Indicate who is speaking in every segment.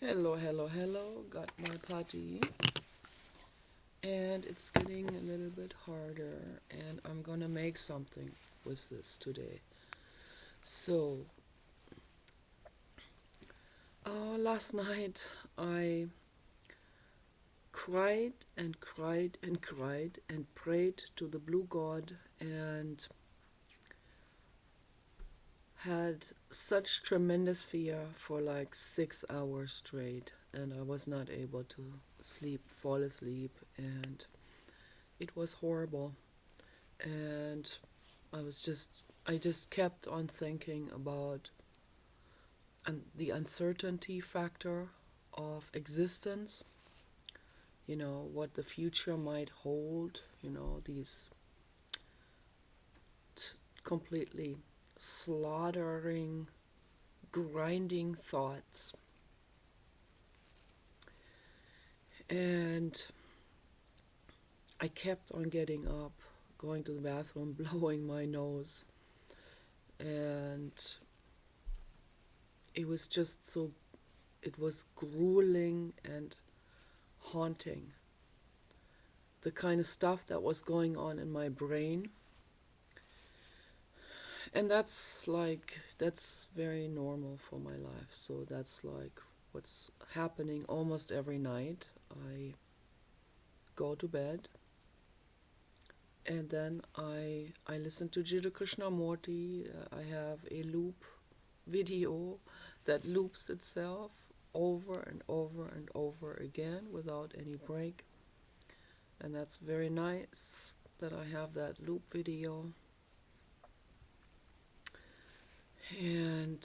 Speaker 1: Hello, hello, hello. Got my potty. And it's getting a little bit harder. And I'm gonna make something with this today. So, last night I cried and cried and cried and prayed to the blue god and had such tremendous fear for like 6 hours straight. And I was not able to fall asleep. And it was horrible. And I just kept on thinking about the uncertainty factor of existence, what the future might hold, these completely slaughtering, grinding thoughts. And I kept on getting up, going to the bathroom, blowing my nose, and it was just so, it was grueling and haunting. The kind of stuff that was going on in my brain. And that's very normal for my life. So that's like what's happening almost every night. I go to bed and then I listen to Jiddu Krishnamurti. I have a loop video that loops itself over and over and over again without any break. And that's very nice that I have that loop video. And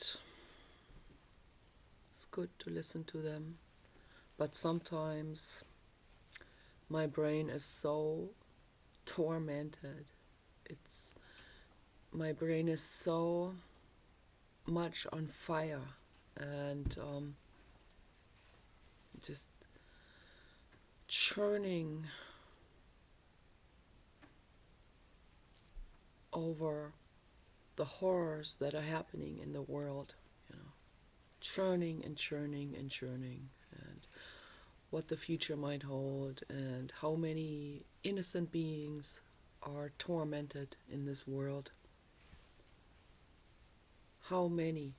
Speaker 1: it's good to listen to them. But sometimes my brain is so tormented. My brain is so much on fire and just churning over the horrors that are happening in the world, churning and churning and churning, and what the future might hold, and how many innocent beings are tormented in this world. How many,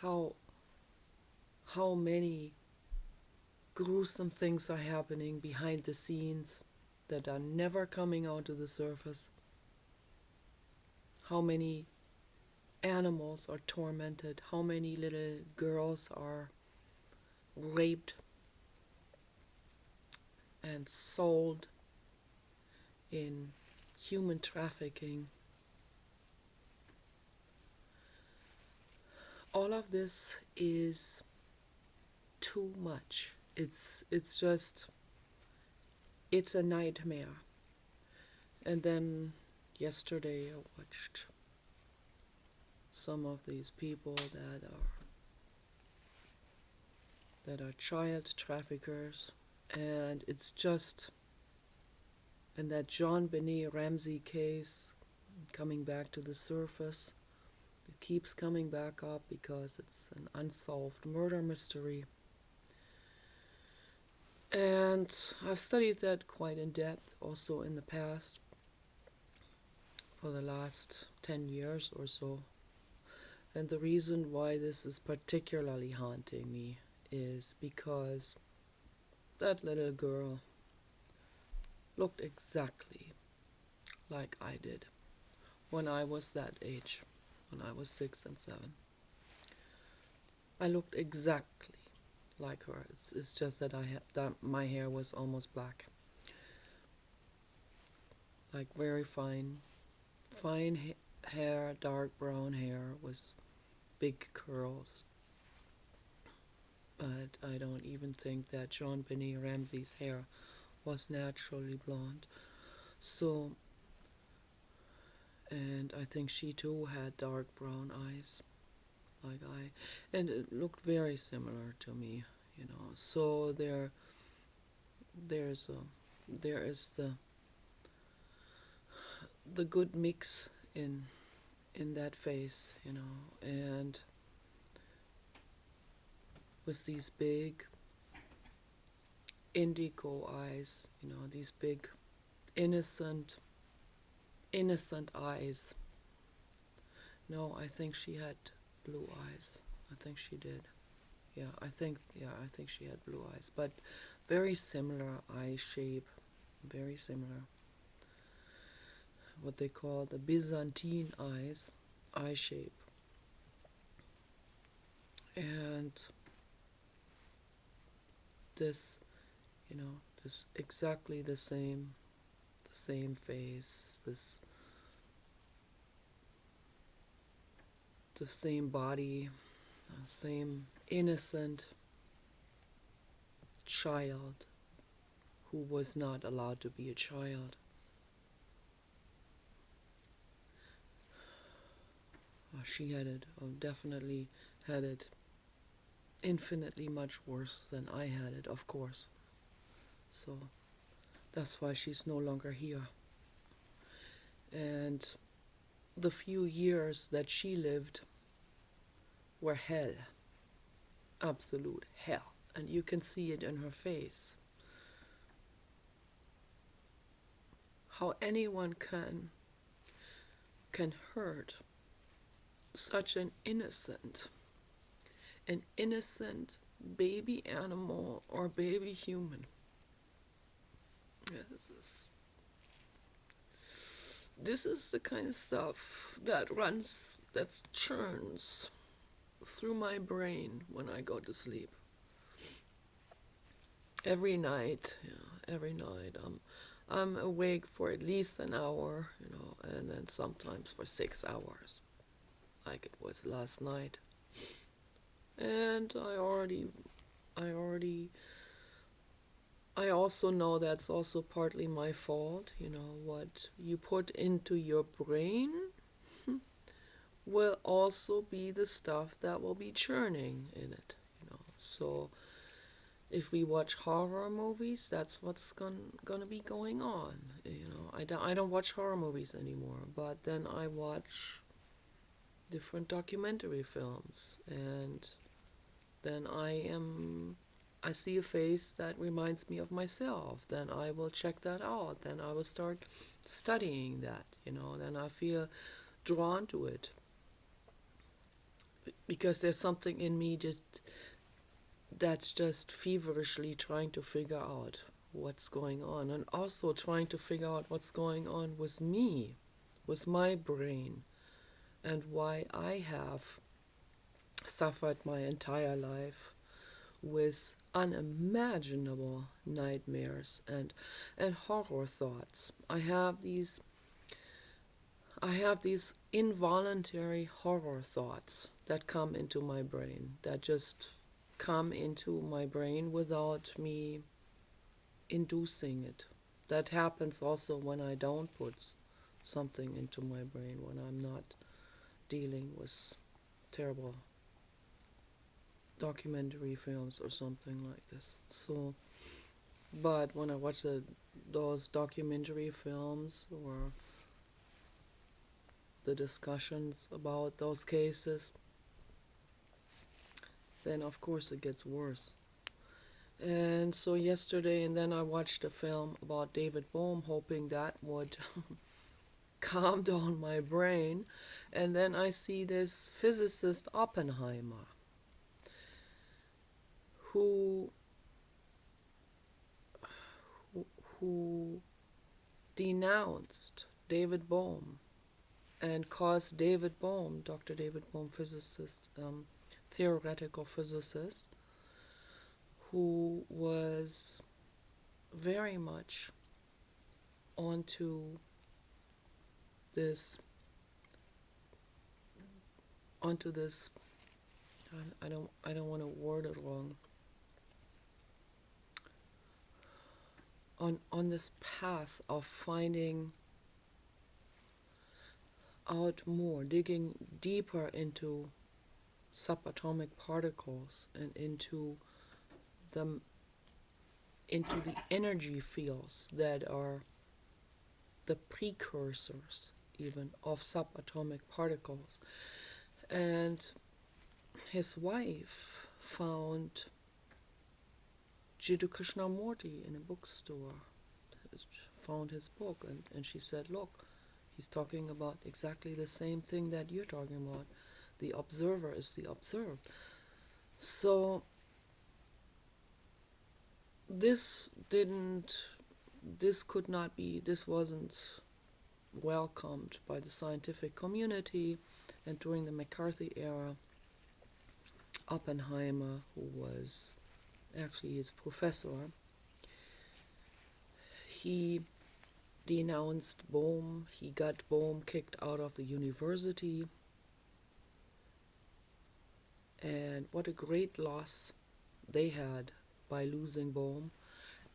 Speaker 1: how many gruesome things are happening behind the scenes that are never coming out to the surface. How many animals are tormented, how many little girls are raped and sold in human trafficking. All of this is too much. It's a nightmare. And then yesterday I watched some of these people that are child traffickers, and it's just, and that Benet Ramsey case coming back to the surface. It keeps coming back up because it's an unsolved murder mystery. And I've studied that quite in depth also in the past for the last 10 years or so. And the reason why this is particularly haunting me is because that little girl looked exactly like I did when I was that age, when I was 6 and 7. I looked exactly like her. It's just that my hair was almost black, like very fine hair, dark brown hair with big curls. But I don't even think that Benet Ramsey's hair was naturally blonde. So, and I think she too had dark brown eyes, like and it looked very similar to me, So there is the good mix in that face, and with these big indigo eyes, these big innocent eyes. No, I think she had blue eyes. I think she did. I think she had blue eyes, but very similar eye shape, very similar. What they call the Byzantine eye shape. And this, this exactly the same face, the same body, same innocent child who was not allowed to be a child. She had it, definitely had it infinitely much worse than I had it, of course. So that's why she's no longer here. And the few years that she lived were hell. Absolute hell. And you can see it in her face. How anyone can hurt such an innocent baby animal or baby human. This is the kind of stuff that churns through my brain when I go to sleep. Every night, I'm awake for at least an hour, and then sometimes for 6 hours, like it was last night. And I also know that's also partly my fault. What you put into your brain will also be the stuff that will be churning in it. So if we watch horror movies, that's what's gonna be going on. I don't watch horror movies anymore, but then I watch different documentary films, and then I see a face that reminds me of myself, then I will check that out, then I will start studying that, then I feel drawn to it. Because there's something in me that's just feverishly trying to figure out what's going on, and also trying to figure out what's going on with me, with my brain, and why I have suffered my entire life with unimaginable nightmares and horror thoughts. I have these involuntary horror thoughts that come into my brain, that just come into my brain without me inducing it. That happens also when I don't put something into my brain, when I'm not dealing with terrible documentary films or something like this. So, but when I watch those documentary films or the discussions about those cases, then of course it gets worse. And so yesterday, and then I watched a film about David Bohm, hoping that would calm down my brain. And then I see this physicist Oppenheimer, who denounced David Bohm and caused David Bohm, Dr. David Bohm, physicist, theoretical physicist, who was very much onto this I don't want to word it wrong, on this path of finding out more, digging deeper into subatomic particles and into the energy fields that are the precursors even of subatomic particles. And his wife found Jiddu Krishnamurti in a bookstore, found his book, and she said, look, he's talking about exactly the same thing that you're talking about. The observer is the observed. So this wasn't welcomed by the scientific community, and during the McCarthy era, Oppenheimer, who was actually his professor, he denounced Bohm. He got Bohm kicked out of the university, and what a great loss they had by losing Bohm.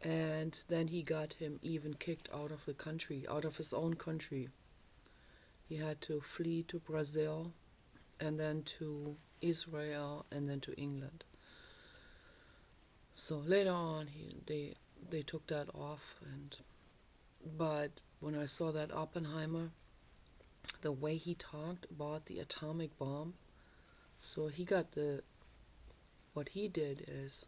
Speaker 1: And then he got him even kicked out of the country, out of his own country. He had to flee to Brazil, and then to Israel, and then to England. So later on, they took that off, but when I saw that Oppenheimer, the way he talked about the atomic bomb, so what he did is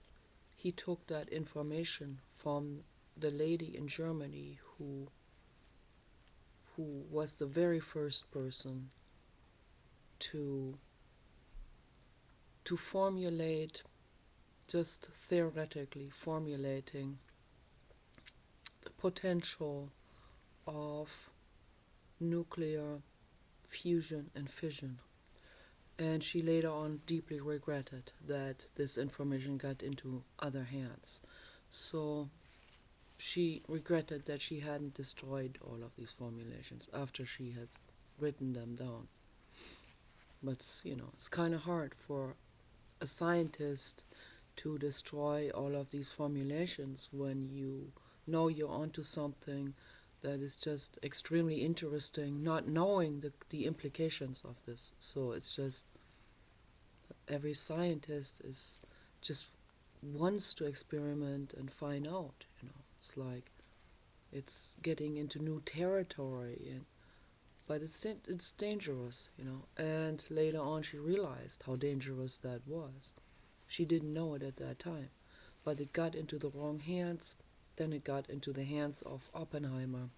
Speaker 1: he took that information from the lady in Germany who was the very first person to formulate, just theoretically formulating the potential of nuclear fusion and fission. And she later on deeply regretted that this information got into other hands. So she regretted that she hadn't destroyed all of these formulations after she had written them down. But, it's kind of hard for a scientist to destroy all of these formulations when you know you're onto something that is just extremely interesting, not knowing the implications of this. So it's just, every scientist is just wants to experiment and find out, It's like, it's getting into new territory, but it's dangerous, And later on she realized how dangerous that was. She didn't know it at that time, but it got into the wrong hands. Then it got into the hands of Oppenheimer,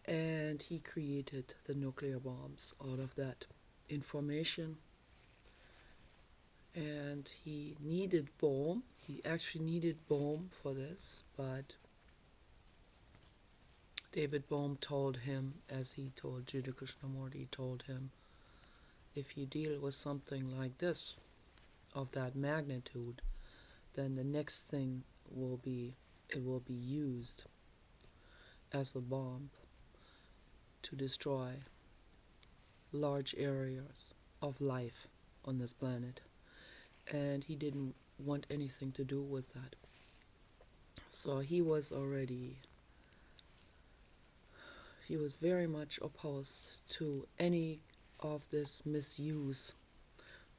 Speaker 1: and he created the nuclear bombs out of that information. And he needed Bohm. He actually needed Bohm for this, but David Bohm told him, as he told Jiddu Krishnamurti, told him, if you deal with something like this, of that magnitude, then the next thing will be used as a bomb to destroy large areas of life on this planet. And he didn't want anything to do with that. So he was very much opposed to any of this misuse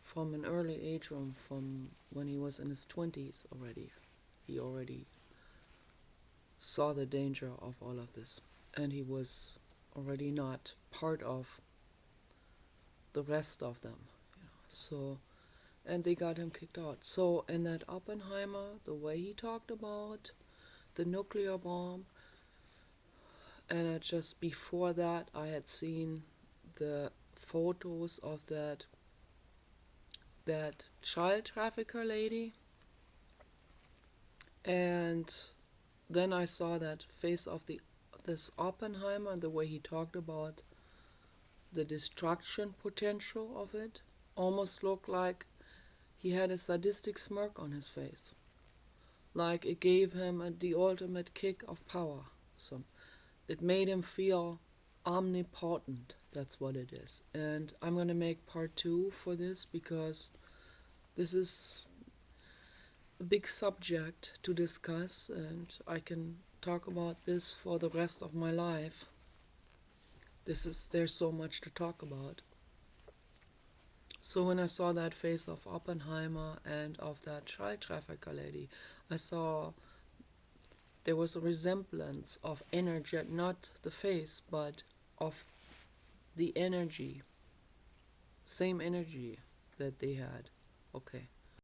Speaker 1: from an early age, from when he was in his 20s already. He already saw the danger of all of this, and he was already not part of the rest of them. So, and they got him kicked out. So, in that Oppenheimer, the way he talked about the nuclear bomb, and just before that, I had seen the photos of that child trafficker lady, and then I saw that face of this Oppenheimer, and the way he talked about the destruction potential of it, almost looked like he had a sadistic smirk on his face, like it gave him the ultimate kick of power. So it made him feel omnipotent. That's what it is. And I'm going to make part 2 for this, because this is a big subject to discuss, and I can talk about this for the rest of my life. There's so much to talk about. So when I saw that face of Oppenheimer and of that child trafficker lady, I saw there was a resemblance of energy, not the face, but of the energy, same energy that they had. Okay.